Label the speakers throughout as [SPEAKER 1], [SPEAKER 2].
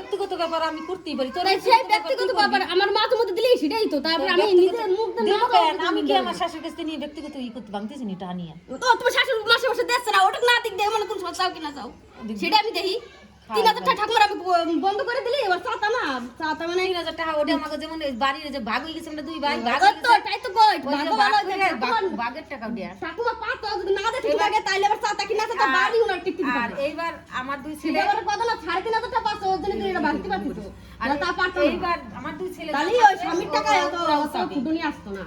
[SPEAKER 1] ব্যক্তিগত ব্যাপার আমি করতেই পারি। তোর
[SPEAKER 2] সেই ব্যক্তিগত ব্যাপার আমার মাথা মধ্যে দিলেই সেটাই তো। তারপর আমি নিজের মুখ
[SPEAKER 1] আমি কি আমার শাশুড়ির কাছে নিয়ে ব্যক্তিগত করতে ভাঙতেছি নি টা নিয়ে।
[SPEAKER 2] তো তোমার শাশুড়ি মাসে মাসে দিচ্ছে না, ওটা না দিক দেখে মনে কোন চাও কিনা চাও সেটা আমি দেখি। 3000 টাকা ঠাকুমার আমি বন্ধ করে দিলি, এবার চাতা মানে
[SPEAKER 1] 3000 টাকা ওটা আমাকে যেমন বাড়ির যে ভাগ হয়ে গেছে আমরা দুই ভাই ভাগ
[SPEAKER 2] তো তাই তো কই
[SPEAKER 1] ভাগের টাকা দিয়া
[SPEAKER 2] ঠাকুমা পাঁচ যদি না দেয় ঠিক লাগে তাইলে আবার চাতা কিনা চাতা বাড়ি ওনার টিকতে দিতে।
[SPEAKER 1] আর এইবার আমার দুই ছেলে
[SPEAKER 2] এবার কথা না 3.5 টাকা পাঁচ ওর জন্য তুই এটা ভাগতে পারছিস তো। আর তা পারতো
[SPEAKER 1] এইবার আমার দুই ছেলে
[SPEAKER 2] তাহলে ওই স্বামীর টাকা এত ফুটুনি আসতো না।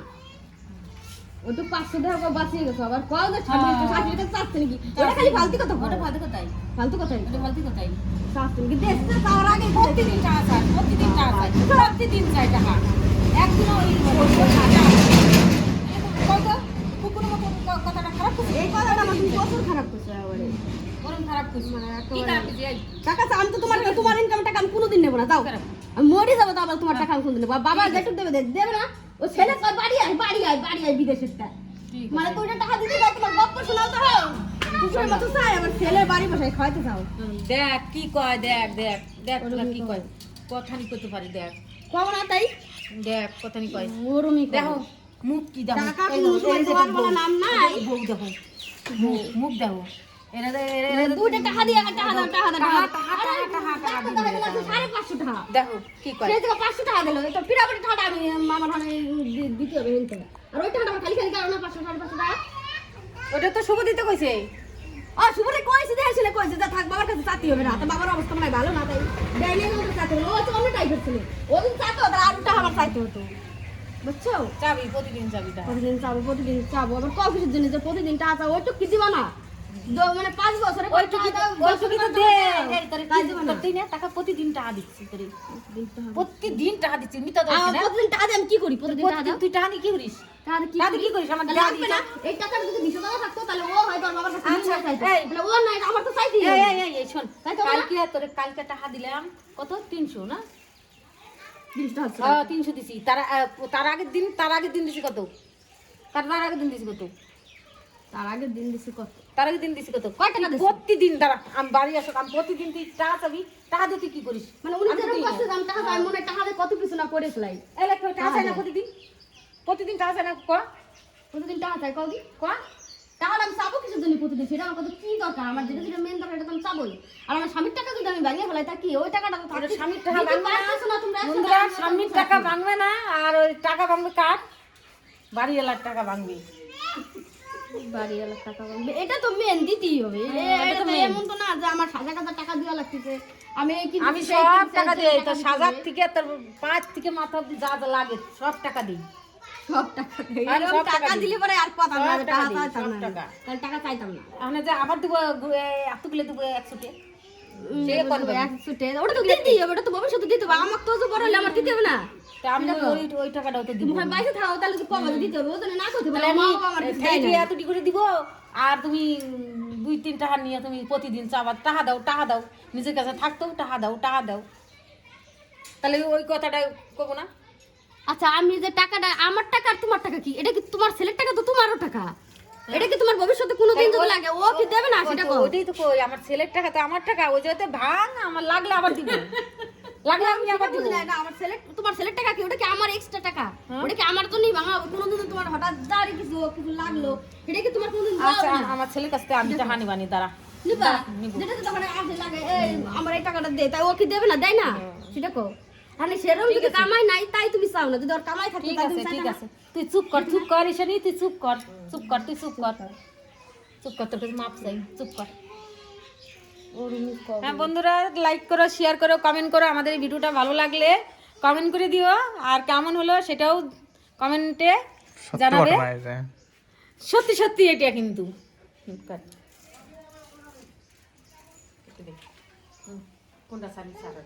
[SPEAKER 2] ওই তো 500 টাকা বাঁচিয়ে গেছে। আবার কয় যে স্বামীর টাকা চাচ্ছে নাকি, ওটা খালি ফালতু কথা।
[SPEAKER 1] ওটা ফালতু কথাই
[SPEAKER 2] ফালতু কথাই
[SPEAKER 1] ওটা ফালতু কথাই
[SPEAKER 2] চাচ্ছে নাকি দেশে যাওয়ার আগে
[SPEAKER 1] প্রতিদিন টাকা চাই, প্রতিদিন টাকা চাই, প্রতিদিন চাই টাকা। একদিনও ওই টাকা কত কুকুরের মতো কথাটা খারাপ করছে।
[SPEAKER 2] এই কথাটা আমার তুমি প্রচুর খারাপ করছে। আবারে
[SPEAKER 1] ওরকম খারাপ করছে মানে কি খারাপ করছে? এই
[SPEAKER 2] টাকা আমি তো তোমার ইনকাম টাকা আমি কোনোদিন নেব না। দাও আমি মরে যাবো, তো আবার তোমার টাকা আমি কোনোদিন নেব। বাবা যেটুক দেবে দেবে না। ও ছেলে কয় বাড়ি আয় বিদেশেরটা মানে তো ওটা টাকা দিতে যাও, তোমার গপ্প শোনাও তো হোক দুপুরের মতো চাই। আবার ছেলের বাড়ি বসাই খাওয়াইতে চাও।
[SPEAKER 1] দেখ কি কয়, দেখ দেখ দেখ তোরা কি কয়, কথানি করতে পারি। দেখ
[SPEAKER 2] কব না তাই
[SPEAKER 1] দেখ কথানি কয়,
[SPEAKER 2] ওরমি
[SPEAKER 1] দেখো মুখ কি দেখো,
[SPEAKER 2] টাকা কোনো সময় দেওয়ার বলা নাম নাই।
[SPEAKER 1] বউ দেখো মুখ দেখো। এরা
[SPEAKER 2] দুইটা টাকা দিয়ে টাকা দাও টাকা দাও
[SPEAKER 1] টাকা দিবে।
[SPEAKER 2] 550 টাকা
[SPEAKER 1] দেখো কি কয়,
[SPEAKER 2] সেই থেকে 500 টাকা দিল। এটা পিরাপড়ি টাকা আমি আমার মানে দিতে হবে হিনতে। আর ওই টাকাটা আমার খালি কারণ 500 550 টাকা
[SPEAKER 1] ওটা তো শুভ দিতে কইছে।
[SPEAKER 2] শুভরে কইছে দেখাইছিল কইছে যা থাক বাবার কাছে চাতি হবে না। তো বাবার অবস্থা মানে ভালো না, তাই ডাইনি মতো চাতি হলো। ও তো অন্য টাইপের ছিল, ওদিন চাতো তার আর টাকা আমার চাইতে হতো। বুঝছো?
[SPEAKER 1] চাবি প্রতিদিন চাবিটা
[SPEAKER 2] প্রতিদিন চাবো আবার কফির জন্য যে প্রতিদিন টাকা চাও ওইটুক কি দিবা না। মানে 5 বছরে
[SPEAKER 1] ওইটুকি তো দে। এই তোরে কাজ করতে না, টাকা প্রতিদিন টাকা দিচ্ছি তোরে, প্রতিদিন টাকা দিচ্ছি। মিতা দাও না
[SPEAKER 2] প্রতিদিন টাকা দিয়ে আমি কি করি? প্রতিদিন টাকা দাও।
[SPEAKER 1] তুই টাকা নিয়ে কি করিস? টাকা কি করিস? আমার
[SPEAKER 2] লাগবে না। এই টাকাটা যদি 200 টাকা থাকতো তাহলে ও হয়তো আমার বাবার কাছে নিয়ে চাইতো। মানে ও না আমার তো চাইতেই হবে।
[SPEAKER 1] এই শোন, কালকে তোরে কালকে টাকা দিলাম কত 300 না
[SPEAKER 2] 20 টাকা।
[SPEAKER 1] হ্যাঁ 300 দিছি। তার আগের দিন দিছি কত? তার আগের দিন দিছি কত?
[SPEAKER 2] তার আগের দিন দিছি কত?
[SPEAKER 1] তার আগের দিন দিছি কত?
[SPEAKER 2] কয় টাকা দিছি?
[SPEAKER 1] প্রতিদিন দাঁড়া, আমি বাড়ি আসো, আমি প্রতিদিন তুই টাকা চাবি, টাকা দিয়ে তুই কি করিস?
[SPEAKER 2] মানে উনি যেরকম কাছে দাম টাকা আমি মনে টাকা দিয়ে কত কিছু না করে ফেলাই।
[SPEAKER 1] এলে টাকা চাই না প্রতিদিন টাকা চাই না ক?
[SPEAKER 2] প্রতিদিন টাকা চাই কও কি ক? টাকাটা আমি চাবো কিছু জন্য প্রতিদিন, সেটা আমার কত কি দরকার? আমার যেটা যেটা মেন দরকার এটা তো আমি চাবোই। আর আমার স্বামীর টাকা যদি আমি ভাঙিয়ে ফেলাই তা কি ওই টাকাটা তো থাকে।
[SPEAKER 1] স্বামীর টাকা ভাঙবে না
[SPEAKER 2] তোমরা
[SPEAKER 1] বন্ধুরা, স্বামীর টাকা ভাঙবে না। আর ওই টাকা ভাঙবে কার? বাড়িওয়ালার টাকা ভাঙবে।
[SPEAKER 2] বাড়িওয়ালার টাকা ভাঙবে, এটা তো মেন দিতেই হবে। এটা তো এমন তো না যে আমার 1000 টাকা দেওয়া লাগতেছে।
[SPEAKER 1] আমি সব টাকা দিই, তো সাজার থেকে তোর পাঁচ থেকে মাথা অব্দি যা যা লাগে সব টাকা দিই।
[SPEAKER 2] সব টাকা দেই।
[SPEAKER 1] আর সব
[SPEAKER 2] টাকা দিলে পরে আর কথা না,
[SPEAKER 1] সব
[SPEAKER 2] টাকা
[SPEAKER 1] টাকা দিই,
[SPEAKER 2] চাইতাম
[SPEAKER 1] সব
[SPEAKER 2] না।
[SPEAKER 1] টাকা।
[SPEAKER 2] তাহলে টাকা চাইতাম না।
[SPEAKER 1] আমি যে আবার দেবো এতগুলো দেবো 100 কে সে করবে
[SPEAKER 2] 100 টাকা ওটা তো দিতেই হবে। ওটা তো ভবিষ্যতে দিতে হবে। আমার তো বড় হলে আমার দিতে হবে না।
[SPEAKER 1] তা আমি ওই টাকাটাও তো দিব।
[SPEAKER 2] তুমি বাইরে থাকো তাহলে তো কবে দিতে হবে? ওটা না করতে পারলে
[SPEAKER 1] আমি
[SPEAKER 2] মা বাবা আমার দিতে
[SPEAKER 1] ঠেকে
[SPEAKER 2] দেয় না।
[SPEAKER 1] এতটি করে দিব। আর তুমি 2-3 টাকা নিয়ে তুমি প্রতিদিন চাবা টাকা দাও, নিজের কাছে থাকতেও টাকা দাও। তাহলে ওই কথাটা কব না?
[SPEAKER 2] আচ্ছা আমি যে টাকাটা আমার টাকা আর তোমার টাকা কি? এটা কি তোমার ছেলের টাকা? তো তোমারও টাকা। এটা কি তোমার ভবিষ্যতে কোনোদিন যদি লাগে ও কি দেবে না সেটা কও।
[SPEAKER 1] ওইটাই তো কই, আমার ছেলের টাকা তো আমার টাকা, ওই যেতে ভাঙ আমার লাগলে আবার দিব। লাগলে আমি আবার দিব।
[SPEAKER 2] না আমার ছেলে তোমার ছেলের টাকা কি? ওটা কি আমার এক্সট্রা টাকা? ওটা কি আমার জন্যই ভাঙা হবে? কোনোদিন তোমার হঠাৎ দাঁড়ি কিছু লাগলো সেটা কি তোমার কোনোদিন
[SPEAKER 1] আচ্ছা আমার ছেলের কাছ থেকে আমি টাকা নিবানি দাঁড়া
[SPEAKER 2] নিবা? যেটা তো তখন আসে লাগে এই আমার এই টাকাটা দে, তাই ও কি দেবে না? দেয় না সেটা কও। মানে সেরকম যদি কামাই নাই তাই তুমি চাও না, যদি ওর কামাই থাকে
[SPEAKER 1] ঠিক
[SPEAKER 2] তাই
[SPEAKER 1] আছে
[SPEAKER 2] তুমি
[SPEAKER 1] ঠিক
[SPEAKER 2] চাইতা
[SPEAKER 1] আছে তুই চুপ কর ঈশানী, তুই চুপ কর তোর কাছে মাপ চাই, চুপ কর। হ্যাঁ বন্ধুরা, লাইক করো, শেয়ার করো, কমেন্ট করো। আমাদের এই ভিডিওটা ভালো লাগলে কমেন্ট করে দিও। আর কেমন হলো সেটাও কমেন্টে জানাবে। সত্যি এটা কিন্তু কোনটা সারি সারা